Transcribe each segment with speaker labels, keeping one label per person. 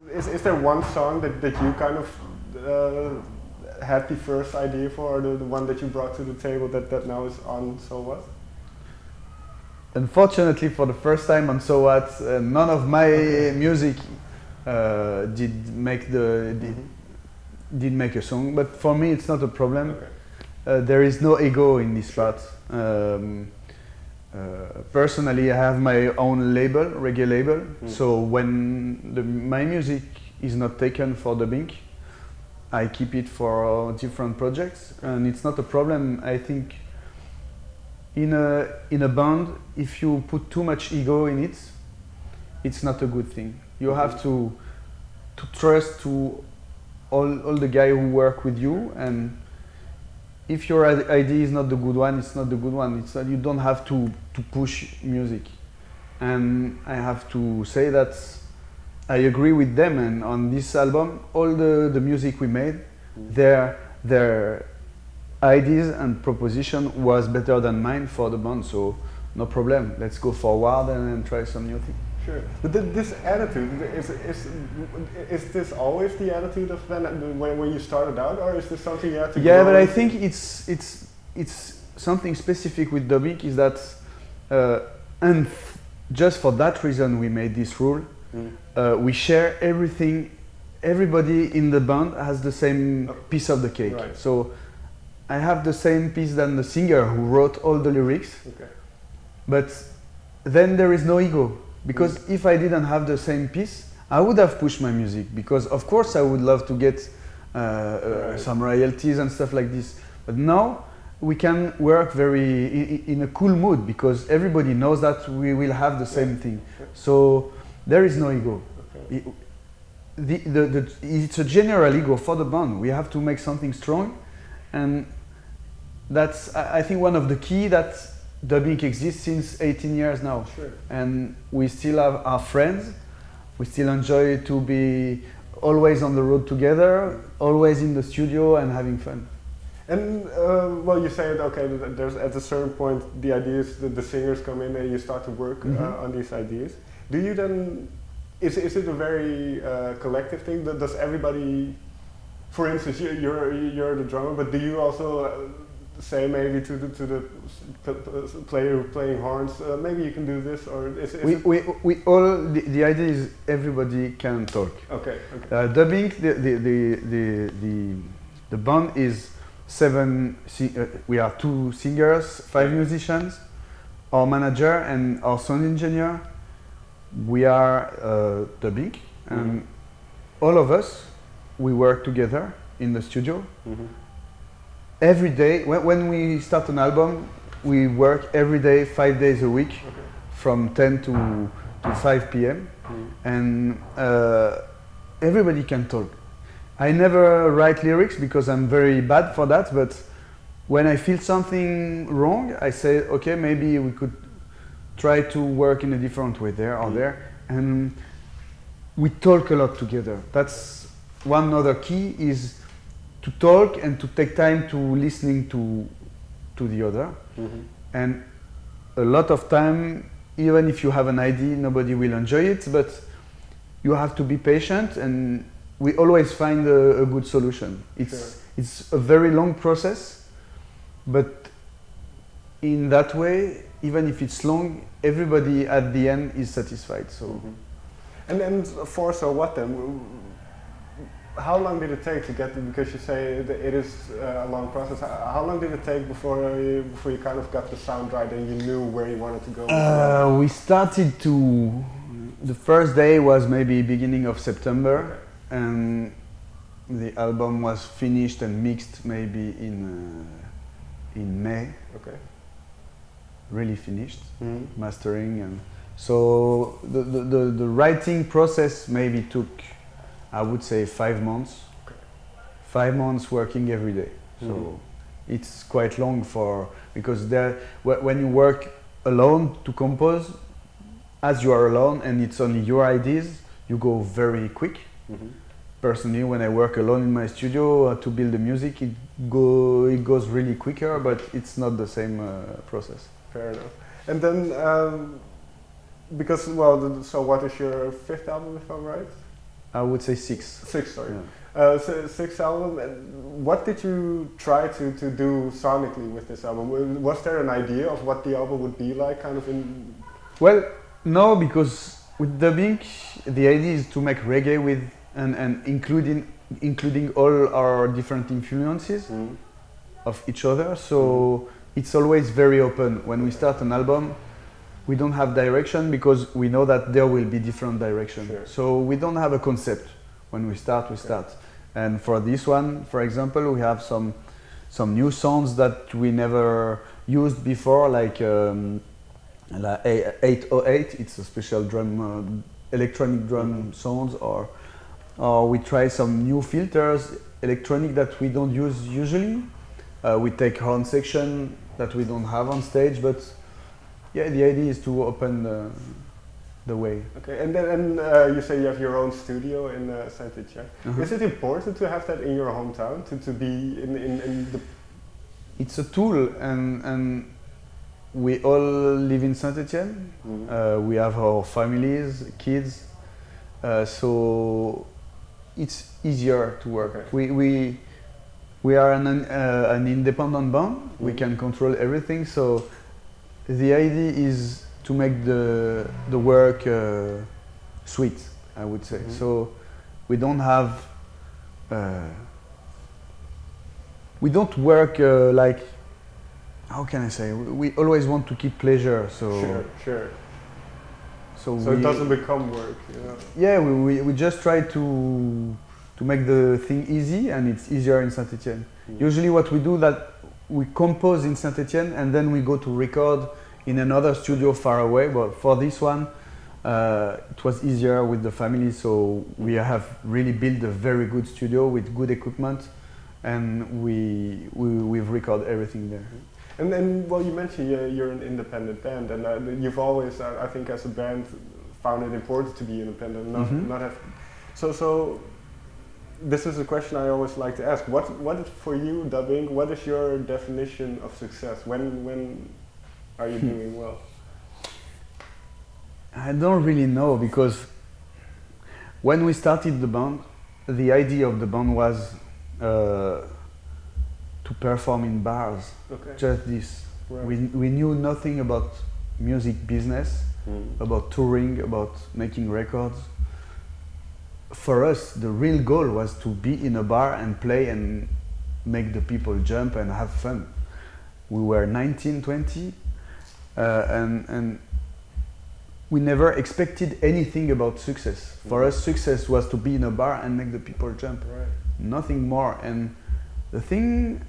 Speaker 1: Is there one song that you kind of had the first idea for, or the one that you brought to the table that now is on So What?
Speaker 2: Unfortunately, for the first time on So What, none of my music did make did make a song. But for me, it's not a problem.
Speaker 1: Okay.
Speaker 2: There is no ego in this part. Personally, I have my own label, reggae label. So when my music is not taken for dubbing, I keep it for different projects, and it's not a problem. I think in a band, if you put too much ego in it, it's not a good thing. You have to trust to all the guys who work with you, and if your idea is not the good one, it's not the good one. It's not, you don't have to push music. And I have to say that I agree with them, and on this album, all the music we made, their ideas and proposition was better than mine for the band, so no problem. Let's go forward and try some new thing.
Speaker 1: Sure, but this attitude, is this always the attitude of when you started out, or is this something you had to
Speaker 2: Yeah, but I think it's something specific with dubbing, is that, and just for that reason we made this rule. We share everything. Everybody in the band has the same piece of the cake.
Speaker 1: Right.
Speaker 2: So I have the same piece than the singer who wrote all the lyrics.
Speaker 1: Okay.
Speaker 2: But then there is no ego, because if I didn't have the same piece, I would have pushed my music, because of course I would love to get some royalties and stuff like this. But now we can work very in a cool mood, because everybody knows that we will have the same thing. So there is no ego. Okay. It's a general ego for the band. We have to make something strong, and that's, I think, one of the key that dubbing exists since 18 years now.
Speaker 1: Sure.
Speaker 2: And we still have our friends. We still enjoy to be always on the road together, always in the studio and having fun.
Speaker 1: And well, you said, okay, there's at a certain point the ideas, the singers come in and you start to work on these ideas. Do you then, is it a very collective thing? Does everybody, for instance, you're the drummer, but do you also say maybe to the player playing horns, maybe you can do this, or
Speaker 2: we all, the idea is everybody can talk.
Speaker 1: Okay.
Speaker 2: Dubbing, the band is we are 2 singers, 5 musicians, our manager and our sound engineer. We are dubbing, and all of us, we work together in the studio. Every day, when we start an album, we work every day, 5 days a week, from 10 to 5 p.m. And everybody can talk. I never write lyrics because I'm very bad for that, but when I feel something wrong, I say, okay, maybe we could try to work in a different way there or there, and we talk a lot together. That's one other key, is to talk and to take time to listening to the other. And a lot of time, even if you have an idea, nobody will enjoy it, but you have to be patient, and we always find a good solution. It's a very long process, but in that way, even if it's long, everybody at the end is satisfied. So,
Speaker 1: and for So What then? How long did it take to get, because you say that it is a long process, how long did it take before you kind of got the sound right and you knew where you wanted to go?
Speaker 2: We started to, the first day was maybe beginning of September, and the album was finished and mixed maybe in May.
Speaker 1: Okay.
Speaker 2: Really finished, mastering, and so the writing process maybe took, I would say, 5 months. 5 months working every day. So it's quite long because when you work alone to compose, as you are alone and it's only your ideas, you go very quick. Personally, when I work alone in my studio to build the music, it goes really quicker, but it's not the same process.
Speaker 1: Fair enough. And then, because, well, So What is your 5th album, if I'm right?
Speaker 2: I would say 6.
Speaker 1: 6, sorry.
Speaker 2: Yeah.
Speaker 1: So 6 album. And what did you try to do sonically with this album? Was there an idea of what the album would be like, kind of in?
Speaker 2: Well, no, because with dubbing, the idea is to make reggae with and including all our different influences of each other. So it's always very open. When we start an album, we don't have direction because we know that there will be different direction.
Speaker 1: Sure.
Speaker 2: So we don't have a concept. When we start, we start. And for this one, for example, we have some new sounds that we never used before, like 808. It's a special drum, electronic drum sounds, or we try some new filters, electronic that we don't use usually. We take horn section that we don't have on stage, but yeah, the idea is to open the way.
Speaker 1: Okay, and then you say you have your own studio in Saint-Étienne. Is it important to have that in your hometown, to be in the?
Speaker 2: It's a tool, and we all live in Saint-Étienne. We have our families, kids, so it's easier to work.
Speaker 1: Okay.
Speaker 2: We are an independent band. We can control everything. So the idea is to make the work sweet, I would say. So we don't have we don't work like, how can I say? We always want to keep pleasure. So
Speaker 1: sure. So
Speaker 2: it
Speaker 1: doesn't become work, you know?
Speaker 2: Yeah, we just try to make the thing easy, and it's easier in Saint-Étienne. Usually what we do that we compose in Saint-Étienne and then we go to record in another studio far away. But for this one, it was easier with the family, so we have really built a very good studio with good equipment, and we've recorded everything there.
Speaker 1: And then, well, you mentioned you're an independent band, and you've always, I think, as a band, found it important to be independent, not have. So, this is a question I always like to ask. What is for you dubbing? What is your definition of success? When are you doing well?
Speaker 2: I don't really know, because when we started the band, the idea of the band was to perform in bars.
Speaker 1: Okay.
Speaker 2: Just this.
Speaker 1: Right.
Speaker 2: We knew nothing about music business, about touring, about making records. For us, the real goal was to be in a bar and play and make the people jump and have fun. We were 19, 20, and we never expected anything about success. For us, success was to be in a bar and make the people jump.
Speaker 1: Right.
Speaker 2: Nothing more. And the thing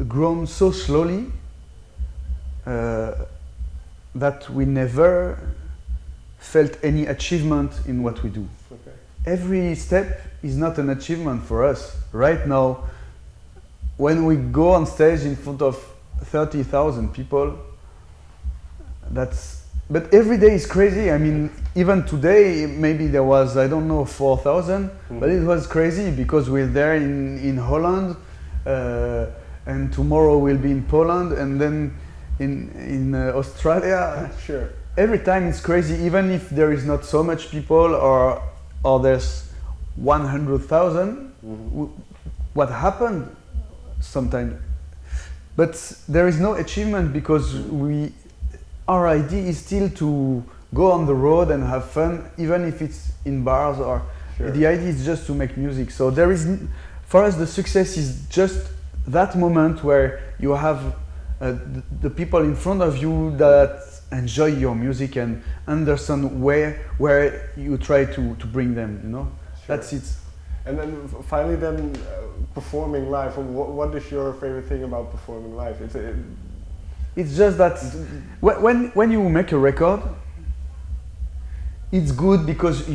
Speaker 2: grown so slowly that we never felt any achievement in what we do.
Speaker 1: Okay.
Speaker 2: Every step is not an achievement for us. Right now, when we go on stage in front of 30,000 people, but every day is crazy. I mean, even today, maybe there was, I don't know, 4,000, but it was crazy because we're there in Holland, and tomorrow we'll be in Poland, and then in Australia.
Speaker 1: Sure.
Speaker 2: Every time it's crazy, even if there is not so much people or there's 100,000. What happened sometimes? But there is no achievement because our idea is still to go on the road and have fun, even if it's in bars or. Sure. The idea is just to make music. So there is, for us, the success is just that moment where you have the people in front of you that enjoy your music and understand where you try to bring them, you know. Sure. That's it.
Speaker 1: And then finally, performing live. What is your favorite thing about performing live?
Speaker 2: It's just that when you make a record, it's good because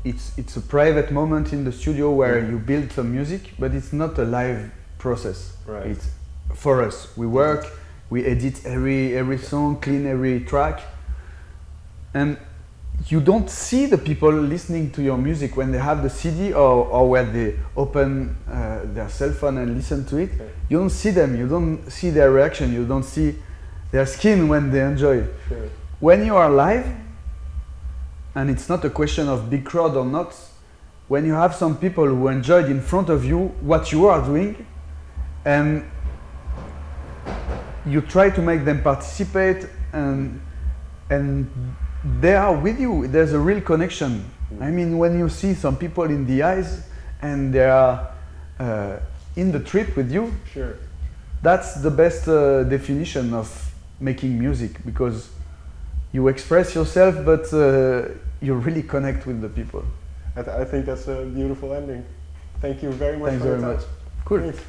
Speaker 2: it's a private moment in the studio where you build some music, but it's not a live process.
Speaker 1: Right.
Speaker 2: It's for us. We work. We edit every song, clean every track, and you don't see the people listening to your music when they have the CD or when they open their cell phone and listen to it. Okay. You don't see them. You don't see their reaction. You don't see their skin when they enjoy it.
Speaker 1: Sure.
Speaker 2: When you are live, and it's not a question of big crowd or not. When you have some people who enjoyed in front of you what you are doing, and you try to make them participate, and they are with you, there's a real connection. I mean, when you see some people in the eyes and they are in the trip with you,
Speaker 1: sure,
Speaker 2: that's the best definition of making music, because you express yourself, but you really connect with the people.
Speaker 1: I think that's a beautiful ending. Thank you very much
Speaker 2: Thanks
Speaker 1: for your
Speaker 2: very
Speaker 1: time.
Speaker 2: much. Cool.
Speaker 1: Thanks.